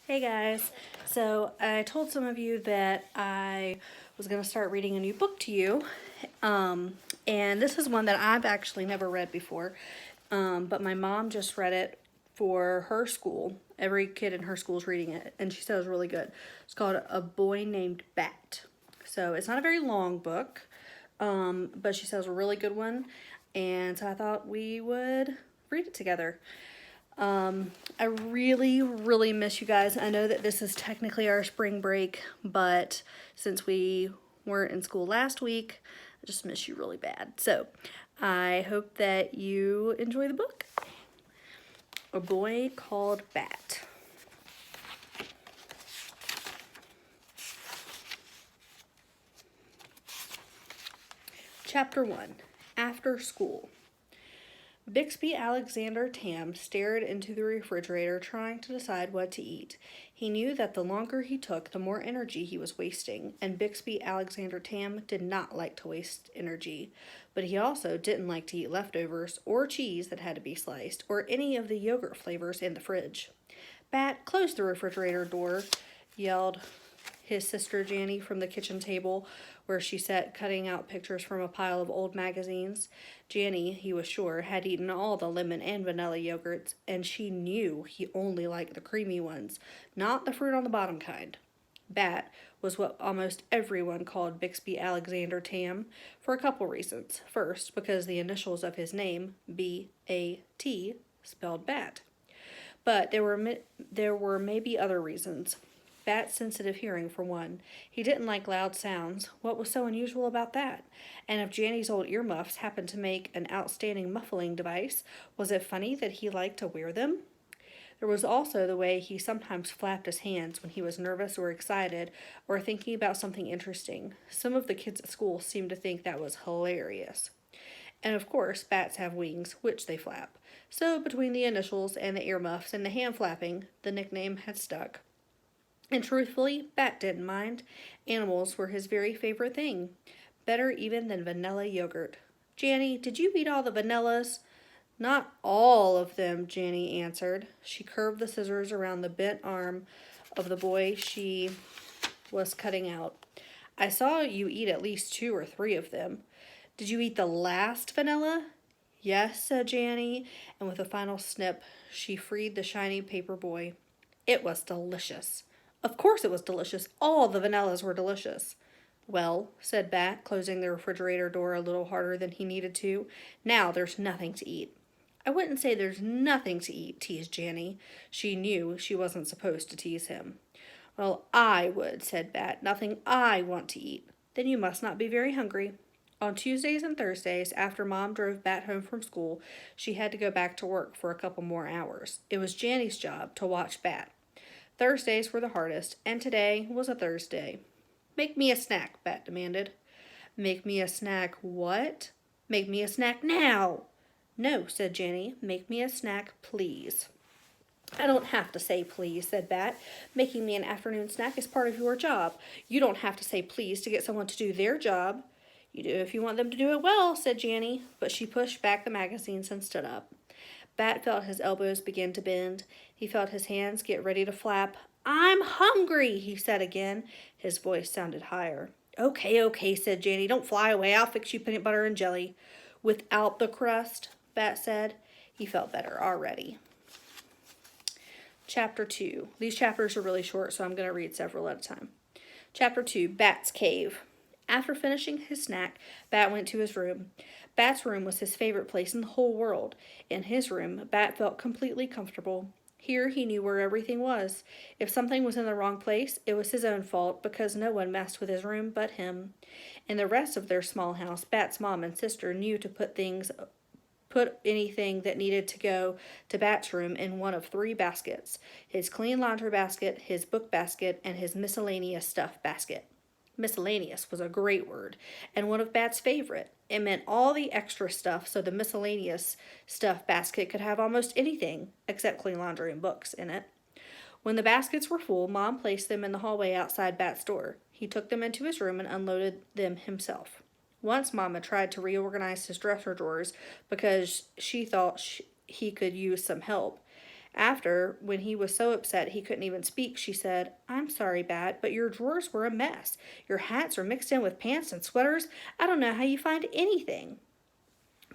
Hey guys, so I told some of you that I was going to start reading a new book to you, um, and this is one that I've actually never read before, but my mom just read it for her school. Every kid in her school is reading it, and she said it was really good. It's called A Boy Named Bat. So it's not a very long book, but she says it's a really good one, and so I thought we would read it together. I really, really miss you guys. I know that this is technically our spring break, but since we weren't in school last week, I just miss you really bad. So I hope that you enjoy the book. A Boy Called Bat. Chapter 1. After School. Bixby Alexander Tam stared into the refrigerator, trying to decide what to eat. He knew that the longer he took, the more energy he was wasting, and Bixby Alexander Tam did not like to waste energy. But he also didn't like to eat leftovers, or cheese that had to be sliced, or any of the yogurt flavors in the fridge. Bat, close the refrigerator door, yelled his sister Janny from the kitchen table where she sat cutting out pictures from a pile of old magazines. Janny, he was sure, had eaten all the lemon and vanilla yogurts, and she knew he only liked the creamy ones, not the fruit on the bottom kind. Bat was what almost everyone called Bixby Alexander Tam for a couple reasons. First, because the initials of his name, B-A-T, spelled bat. But there were maybe other reasons. Bat's sensitive hearing, for one. He didn't like loud sounds. What was so unusual about that? And if Janny's old earmuffs happened to make an outstanding muffling device, was it funny that he liked to wear them? There was also the way he sometimes flapped his hands when he was nervous or excited or thinking about something interesting. Some of the kids at school seemed to think that was hilarious. And of course, bats have wings, which they flap. So, between the initials and the earmuffs and the hand flapping, the nickname had stuck. And truthfully, Bat didn't mind. Animals were his very favorite thing. Better even than vanilla yogurt. Janny, did you eat all the vanillas? Not all of them, Janny answered. She curved the scissors around the bent arm of the boy she was cutting out. I saw you eat at least 2 or 3 of them. Did you eat the last vanilla? Yes, said Janny, and with a final snip, she freed the shiny paper boy. It was delicious. Of course it was delicious. All the vanillas were delicious. Well, said Bat, closing the refrigerator door a little harder than he needed to, now there's nothing to eat. I wouldn't say there's nothing to eat, teased Janny. She knew she wasn't supposed to tease him. Well, I would, said Bat. Nothing I want to eat. Then you must not be very hungry. On Tuesdays and Thursdays, after Mom drove Bat home from school, she had to go back to work for a couple more hours. It was Janny's job to watch Bat. Thursdays were the hardest, and today was a Thursday. Make me a snack, Bat demanded. Make me a snack what? Make me a snack now. No, said Janny. Make me a snack, please. I don't have to say please, said Bat. Making me an afternoon snack is part of your job. You don't have to say please to get someone to do their job. You do if you want them to do it well, said Janny, but she pushed back the magazines and stood up. Bat felt his elbows begin to bend. He felt his hands get ready to flap. I'm hungry, he said again. His voice sounded higher. Okay, okay, said Janny. Don't fly away. I'll fix you peanut butter and jelly. Without the crust, Bat said. He felt better already. Chapter 2. These chapters are really short, so I'm going to read several at a time. Chapter 2. Bat's Cave. After finishing his snack, Bat went to his room. Bat's room was his favorite place in the whole world. In his room, Bat felt completely comfortable. Here he knew where everything was. If something was in the wrong place, it was his own fault because no one messed with his room but him. In the rest of their small house, Bat's mom and sister knew to put anything that needed to go to Bat's room in one of 3 baskets: his clean laundry basket, his book basket, and his miscellaneous stuff basket. Miscellaneous was a great word, and one of Bat's favorite. It meant all the extra stuff, so the miscellaneous stuff basket could have almost anything, except clean laundry and books, in it. When the baskets were full, Mom placed them in the hallway outside Bat's door. He took them into his room and unloaded them himself. Once Mama tried to reorganize his dresser drawers because she thought he could use some help. After, when he was so upset he couldn't even speak, she said, "I'm sorry, Bat, but your drawers were a mess. Your hats are mixed in with pants and sweaters. I don't know how you find anything."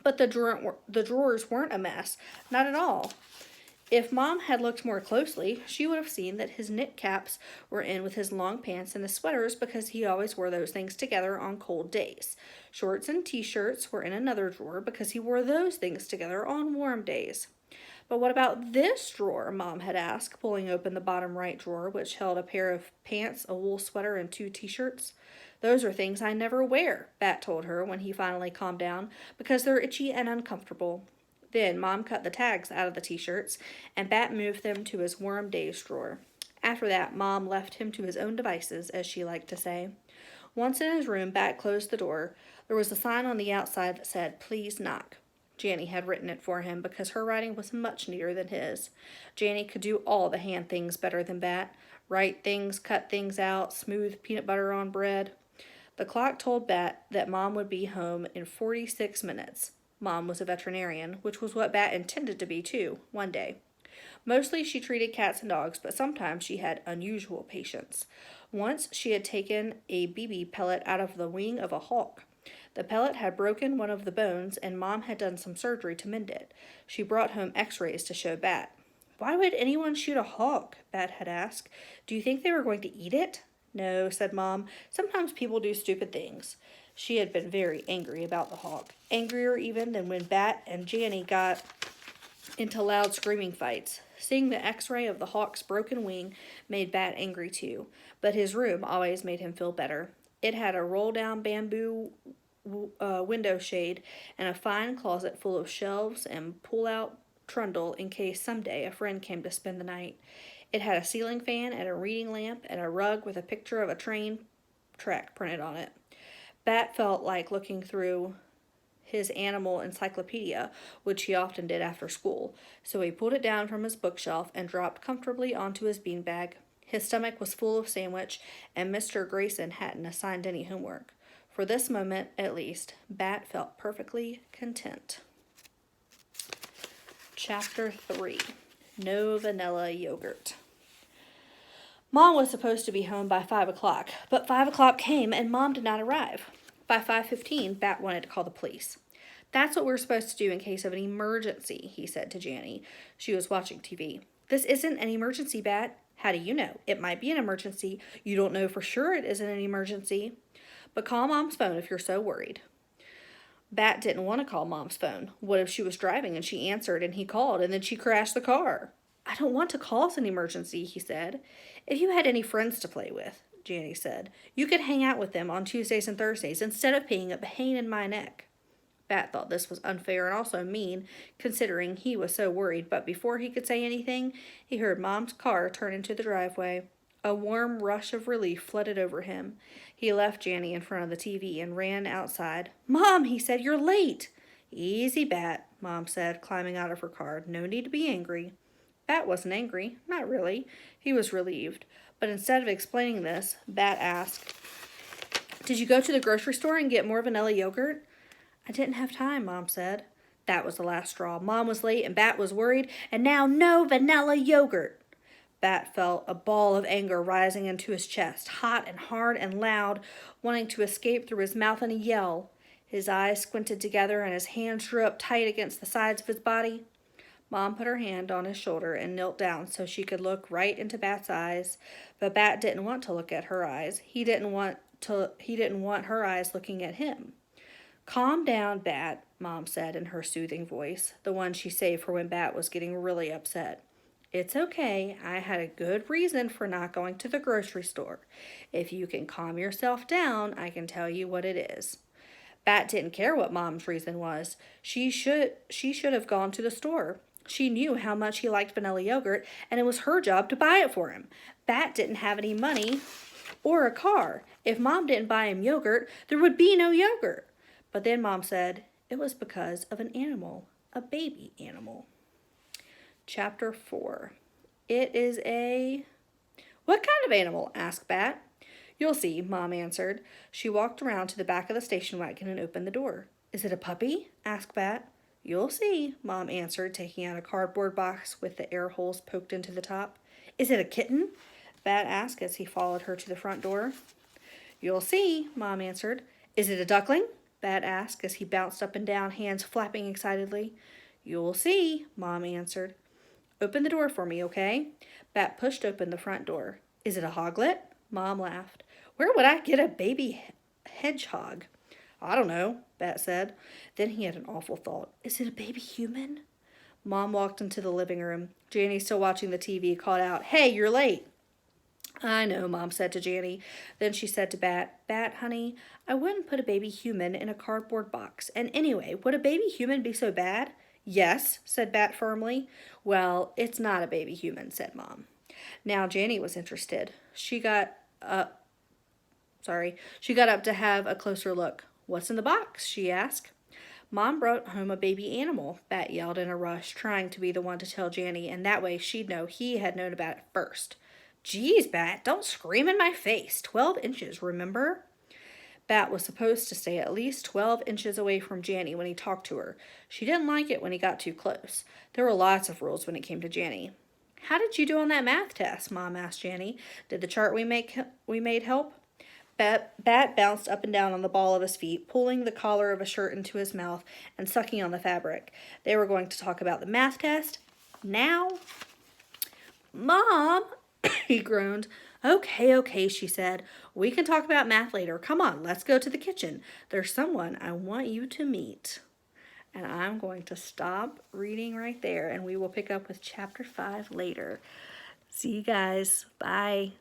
But the drawers weren't a mess, not at all. If Mom had looked more closely, she would have seen that his knit caps were in with his long pants and his sweaters because he always wore those things together on cold days. Shorts and t-shirts were in another drawer because he wore those things together on warm days. "But what about this drawer?" Mom had asked, pulling open the bottom right drawer, which held a pair of pants, a wool sweater, and 2 t-shirts. "Those are things I never wear," Bat told her when he finally calmed down, "because they're itchy and uncomfortable." Then Mom cut the tags out of the t-shirts, and Bat moved them to his warm days drawer. After that, Mom left him to his own devices, as she liked to say. Once in his room, Bat closed the door. There was a sign on the outside that said, "Please knock." Janny had written it for him because her writing was much neater than his. Janny could do all the hand things better than Bat. Write things, cut things out, smooth peanut butter on bread. The clock told Bat that Mom would be home in 46 minutes. Mom was a veterinarian, which was what Bat intended to be too, one day. Mostly she treated cats and dogs, but sometimes she had unusual patients. Once she had taken a BB pellet out of the wing of a hawk. The pellet had broken one of the bones, and Mom had done some surgery to mend it. She brought home x-rays to show Bat. "Why would anyone shoot a hawk?" Bat had asked. "Do you think they were going to eat it?" "No," said Mom. "Sometimes people do stupid things." She had been very angry about the hawk, angrier even than when Bat and Janny got into loud screaming fights. Seeing the x-ray of the hawk's broken wing made Bat angry too, but his room always made him feel better. It had a roll-down bamboo window shade and a fine closet full of shelves and pull-out trundle in case someday a friend came to spend the night. It had a ceiling fan and a reading lamp and a rug with a picture of a train track printed on it. Bat felt like looking through his animal encyclopedia, which he often did after school, so he pulled it down from his bookshelf and dropped comfortably onto his beanbag. His stomach was full of sandwich, and Mr. Grayson hadn't assigned any homework. For this moment, at least, Bat felt perfectly content. Chapter 3. No Vanilla Yogurt. Mom was supposed to be home by 5 o'clock, but 5 o'clock came and Mom did not arrive. By 5:15, Bat wanted to call the police. "That's what we're supposed to do in case of an emergency," he said to Janny. She was watching TV. "This isn't an emergency, Bat." "How do you know? It might be an emergency. You don't know for sure it isn't an emergency. But call Mom's phone if you're so worried." Bat didn't want to call Mom's phone. What if she was driving and she answered and he called and then she crashed the car? "I don't want to cause an emergency," he said. "If you had any friends to play with," Janny said, "you could hang out with them on Tuesdays and Thursdays instead of being a pain in my neck." Bat thought this was unfair and also mean, considering he was so worried, but before he could say anything, he heard Mom's car turn into the driveway. A warm rush of relief flooded over him. He left Janny in front of the TV and ran outside. "Mom," he said, "you're late." "Easy, Bat," Mom said, climbing out of her car. "No need to be angry." Bat wasn't angry, not really. He was relieved. But instead of explaining this, Bat asked, "Did you go to the grocery store and get more vanilla yogurt?" "I didn't have time," Mom said. That was the last straw. Mom was late and Bat was worried, and now no vanilla yogurt. Bat felt a ball of anger rising into his chest, hot and hard and loud, wanting to escape through his mouth in a yell. His eyes squinted together and his hands drew up tight against the sides of his body. Mom put her hand on his shoulder and knelt down so she could look right into Bat's eyes, but Bat didn't want to look at her eyes. He didn't want her eyes looking at him. "Calm down, Bat," Mom said in her soothing voice, the one she saved for when Bat was getting really upset. "It's okay. I had a good reason for not going to the grocery store. If you can calm yourself down, I can tell you what it is." Bat didn't care what Mom's reason was. She should have gone to the store. She knew how much he liked vanilla yogurt, and it was her job to buy it for him. Bat didn't have any money or a car. If Mom didn't buy him yogurt, there would be no yogurt. But then Mom said it was because of an animal, a baby animal. Chapter 4. It is a... "What kind of animal?" asked Bat. "You'll see," Mom answered. She walked around to the back of the station wagon and opened the door. "Is it a puppy?" asked Bat. You'll see, Mom answered, taking out a cardboard box with the air holes poked into the top. Is it a kitten? Bat asked as he followed her to the front door. You'll see, Mom answered. Is it a duckling? Bat asked as he bounced up and down, hands flapping excitedly. You'll see, Mom answered. Open the door for me, okay? Bat pushed open the front door. Is it a hoglet? Mom laughed. Where would I get a baby hedgehog? I don't know, Bat said. Then he had an awful thought. Is it a baby human? Mom walked into the living room. Janny, still watching the TV, called out, Hey, you're late. I know, Mom said to Janny. Then she said to Bat, Bat, honey, I wouldn't put a baby human in a cardboard box. And anyway, would a baby human be so bad? Yes, said Bat firmly. Well, it's not a baby human, said Mom. Now Janny was interested. She got up to have a closer look. What's in the box? She asked. Mom brought home a baby animal, Bat yelled in a rush, trying to be the one to tell Janny, and that way she'd know he had known about it first. Geez, Bat, don't scream in my face. 12 inches, remember? Bat was supposed to stay at least 12 inches away from Janny when he talked to her. She didn't like it when he got too close. There were lots of rules when it came to Janny. How did you do on that math test? Mom asked Janny. Did the chart we made help? Bat bounced up and down on the ball of his feet, pulling the collar of a shirt into his mouth and sucking on the fabric. They were going to talk about the math test now. Mom, he groaned. Okay, she said. We can talk about math later. Come on, let's go to the kitchen. There's someone I want you to meet. And I'm going to stop reading right there, and we will pick up with chapter 5 later. See you guys. Bye.